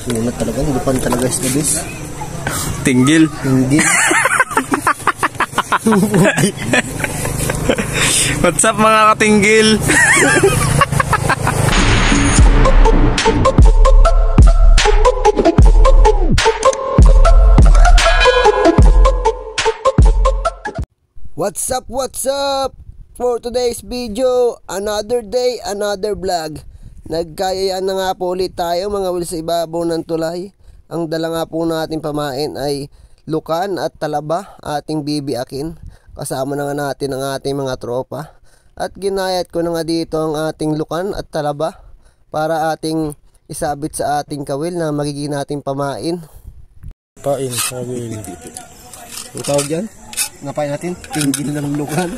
Una talaga, lupan talaga is labis. Tinggil. Tinggil. What's up mga katinggil? What's up, what's up? For today's video, another day, another vlog. Nagkayayaan na nga po ulit tayo mga wil sa ibabaw ng tulay. Ang dala nga po natin pamain ay lukan at talaba, ating bibiakin. Kasama na nga natin ang ating mga tropa. At ginayat ko na nga dito ang ating lukan at talaba para ating isabit sa ating kawil na magiging nating pamain. Pain, kawil. Ang tawag dyan? Napain natin, tinggil ng lukan.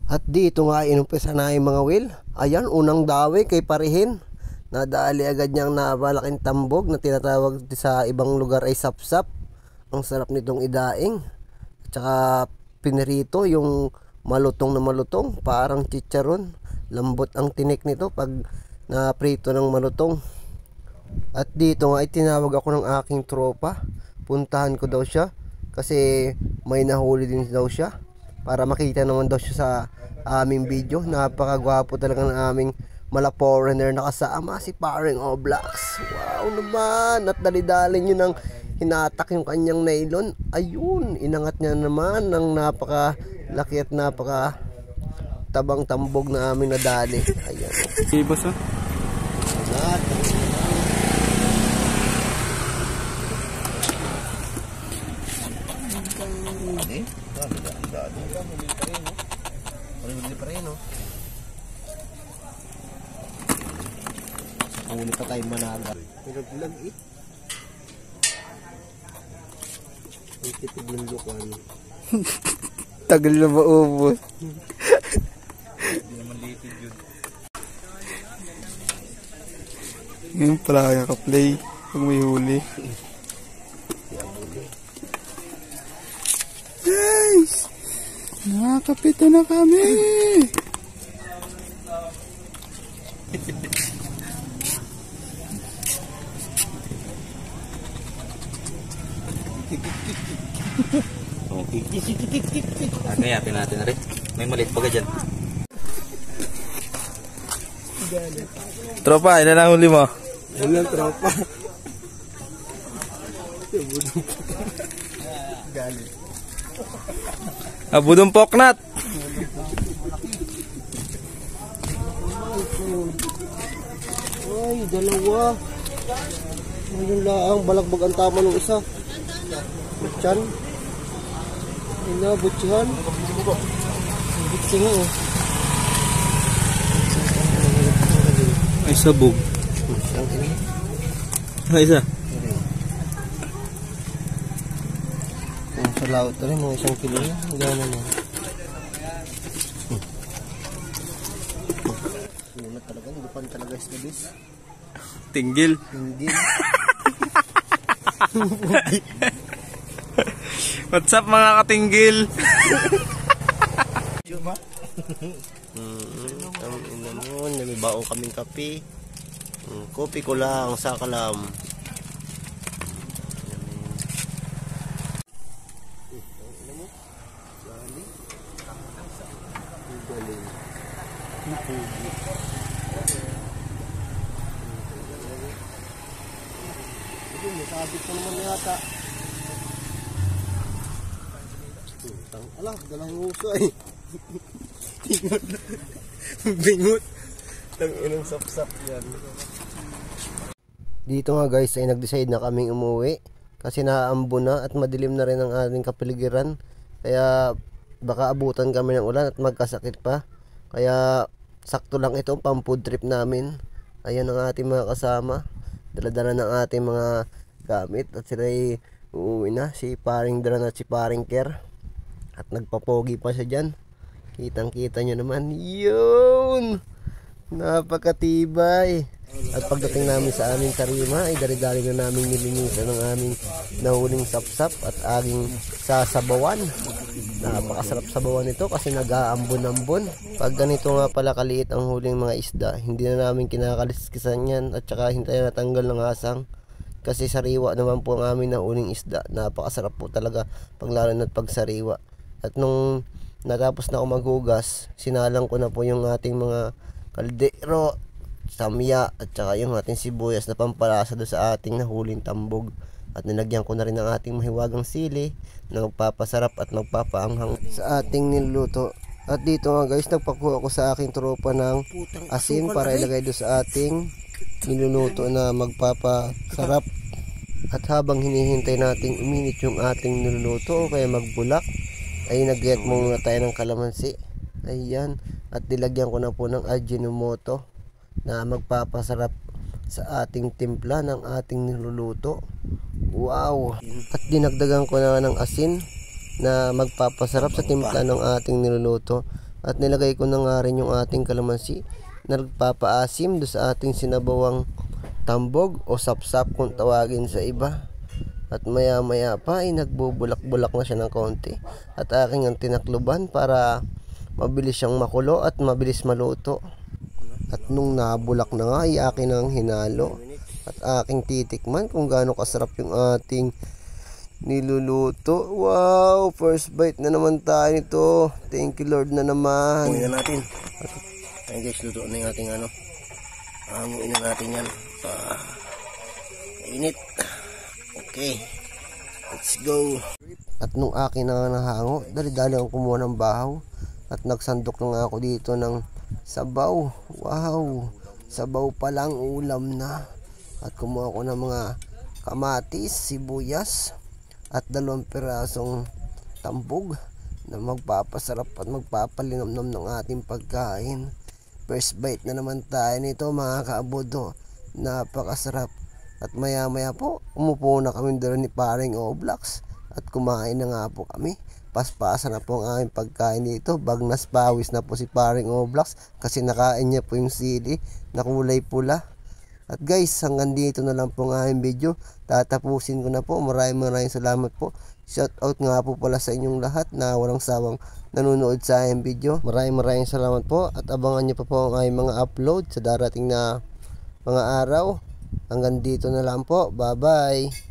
At dito nga inumpisa na yung mga wil. Ayan, unang dawi kay Parihin. Nadali agad niyang nabalaking tambog na tinatawag sa ibang lugar ay sapsap. Ang sarap nitong idaing. At saka pinirito yung malutong na malutong, parang chicharon. Lambot ang tinik nito pag naprito ng malutong. At dito nga ay tinawag ako ng aking tropa. Puntahan ko daw siya kasi may nahuli din daw siya para makita naman daw siya sa aming video. Napakagwapo talaga ng aming mala foreigner na kasama, si Paring Oblax. Wow naman, at dali-dali nyo nang hinatak yung kanyang nylon. Ayun, inangat niya naman ng napakalaki at napaka tabang tambog na aming nadali. Ayan. Ibas ah. Lahat. Uli pa tayo managa. Pinaglag eh. May tipid ng lukan. Tagal na maubos. Hindi naman litid yun. Ngayon pala kaka-play pag may huli. Guys! Nakakapito na kami! Kayapin natin na rin. May maliit baga dyan. Tropa, ilan ang huli mo? Ilan tropa? Galit. Budong poknat! Ay, dalawa. Ngayon lang, balagbag ang tama ng isa. Butyan. Ina, butyan. Butyan nga oh. Ay, sabog. Ay, isa. Ang salaot rin, mga 1 kilo na. Gana na. Sulat talaga, lupan talaga is labis. Tinggil. Tinggil. What's up mga katinggil? Ina mo, namibaong kaming kape. Kopi ko lang sa kalam. Sabit ko naman yata. Alah, dalang uso eh. Bingot. Tang inang sapsap yan. Dito nga guys ay nag-decide na kaming umuwi kasi naambo na at madilim na rin ang ating kapaligiran. Kaya baka abutan kami ng ulan at magkasakit pa. Kaya sakto lang ito pang food trip namin. Ayan ang ating mga kasama. Dala-dala ng ating mga gamit at sila ay uuwi na, si Paring Dran at si Paring Ker. At nagpapogi pa siya dyan. Kitang kita nyo naman. Yun! Napakatibay. At pagdating namin sa aming tarima ay dali-dali na namin nilinisan ng aming nahuling sapsap at aging sasabawan. Napakasarap sabawan nito kasi nag-aambon-ambon. Pag ganito nga pala kaliit ang huling mga isda, hindi na namin kinakaliskisan yan at saka hindi na natanggal ng asang. Kasi sariwa naman po ang aming nahuling isda. Napakasarap po talaga paglalo na't pagsariwa. At nung natapos na ako maghugas, sinalang ko na po yung ating mga kaldero, samya at saka yung ating sibuyas na pampalasa doon sa ating nahuling tambog. At nilagyan ko na rin ang ating mahiwagang sili na magpapasarap at magpapaanghang sa ating niluluto. At dito nga guys, nagpakuha ko sa aking tropa ng asin para ilagay doon sa ating niluluto na magpapasarap. At habang hinihintay nating uminit yung ating niluluto o kaya magbulak, ay nag-get muna tayo ng kalamansi. Ayan. At nilagyan ko na po ng Ajinomoto na magpapasarap sa ating timpla ng ating niluluto. Wow! At dinagdagan ko na ng asin na magpapasarap sa timpla ng ating niluluto. At nilagay ko na nga rin yung ating kalamansi na nagpapaasim do sa ating sinabawang tambog o sapsap kung tawagin sa iba. At maya maya pa ay nagbubulak-bulak na siya ng konti. At aking ang tinakluban para mabilis siyang makulo at mabilis maluto. At nung nabulak na nga ay akin ang hinalo at aking titikman kung gaano kasarap yung ating niluluto. Wow! First bite na naman tayo nito. Thank you Lord na naman. Kunin na natin. Ay guys, luto na yung ating ano. Hanguin na natin yan. Init. Okay. Let's go. At nung akin na nahango, dali-dali akong kumuha ng bahaw. At nagsandok na nga ako dito ng sabaw. Wow! Sabaw pa lang, ulam na. At kumuha ko ng mga kamatis, sibuyas at 2 pirasong tambog na magpapasarap at magpapalinamnam ng ating pagkain. First bite na naman tayo nito mga kaabodo. Napakasarap. At maya maya po, umupo na kami doon ni Paring Oblax at kumain na nga po kami. Paspasan na po ang aming pagkain dito. Bagnas pawis na po si Paring Oblax kasi nakain niya po yung sili na kulay pula. At guys, hanggang dito na lang po ang aming video. Tatapusin ko na po. Maraming salamat po. Shout out nga po pala sa inyong lahat na walang sawang nanonood sa aming video. Maraming salamat po at abangan niyo pa po ang aming mga upload sa darating na mga araw. Hanggang dito na lang po. Bye bye.